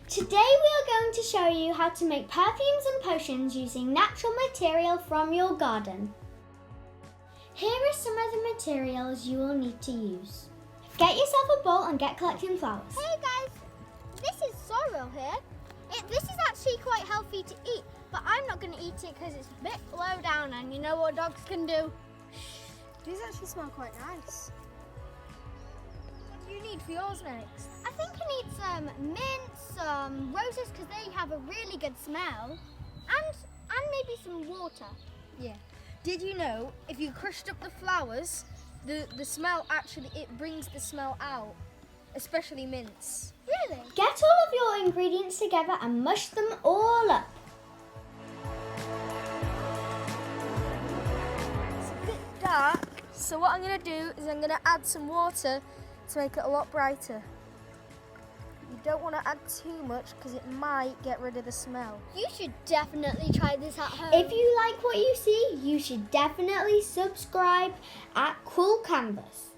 Today we are going to show you how to make perfumes and potions using natural material from your garden. Here are some of the materials you will need to use. Get yourself a bowl and get collecting flowers. Hey guys, this is sorrel here. This is actually quite healthy to eat, but I'm not going to eat it because it's a bit low down and you know what dogs can do. These actually smell quite nice. What do you need for yours next? I think I need some mint, some roses because they have a really good smell, and maybe some water. Yeah. Did you know if you crushed up the flowers, the smell actually, it brings the smell out, especially mints. Really? Get all of your ingredients together and mush them all up. It's a bit dark, so what I'm going to do is I'm going to add some water to make it a lot brighter. You don't want to add too much because it might get rid of the smell. You should definitely try this at home. If you like what you see, you should definitely subscribe at Cool Canvas.